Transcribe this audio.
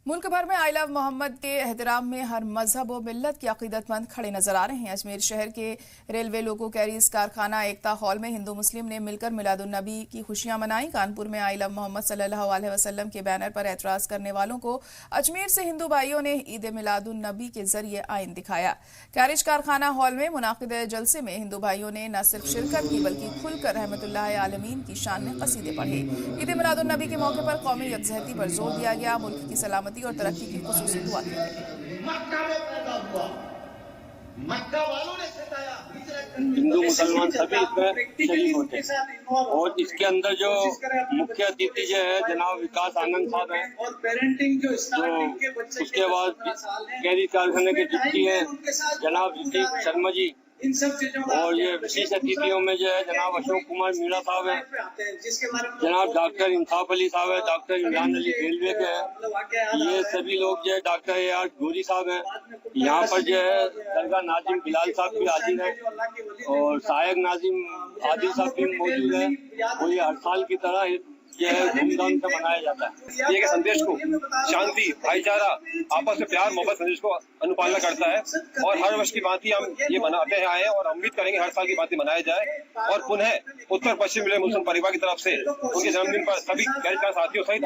मुल्क भर में आई लव मोहम्मद के एहतराम में हर मजहब व मिल्लत के अकीदतमंद खड़े नजर आ रहे हैं। अजमेर शहर के रेलवे लोको कैरियर्स कारखाना एकता हॉल में हिंदू मुस्लिम ने मिलकर मिलादुन्नबी की खुशियां मनाई। कानपुर में आई लव मोहम्मद सल्लल्लाहु अलैहि वसल्लम के बैनर पर एतराज करने वालों को अजमेर से हिंदू भाइयों ने ईद मिलादुन्नबी के जरिए आइन दिखाया। कैरियर्स कारखाना हॉल में मुनाकिद जलसे में हिंदू भाइयों ने न सिर्फ शिरकत की बल्कि खुलकर रहमतुल्लाह आलमीन की शान में कसीदे पढ़े। ईद मिलादुन्नबी के मौके पर कौमी यकजहती पर जोर दिया गया। मुल्क की सलामती और तरक्की की खुसूसी दुआ की गई। मक्का में पैदा हुआ, मक्का वालों ने सिखाया, हिंदू मुसलमान सभी इसमें शरीक होते हैं। और इसके अंदर जो मुख्य अतिथि जो है जनाब विकास आनंद साहब हैं, जो उसके बाद कैरियर कारखाने के डिप्टी हैं जनाब ऋतिक शर्मा जी, और ये विशेष अतिथियों में जो है जनाब अशोक कुमार मीणा साहब हैं, जनाब डॉक्टर इंसाफ अली साहब है, डॉक्टर इमरान अली रेलवे के हैं, ये सभी लोग जो है डॉक्टर AR गोरी साहब हैं। यहाँ पर जो है दरगाह नाजिम बिलाल साहब भी हाजिर है और सहायक नाजिम आदिल साहब भी मौजूद है। और ये हर साल की तरह जो है धूमधाम से मनाया जाता है। ये संदेश को शांति, भाईचारा, आपस में प्यार मोहब्बत संदेश को अनुपालना करता है और हर वर्ष की भांति हम ये मनाते आए हैं और उम्मीद करेंगे हर साल की भांति मनाया जाए। और पुनः उत्तर पश्चिम मिले मुस्लिम परिवार की तरफ से उनके जन्मदिन पर सभी गैर साथियों सहित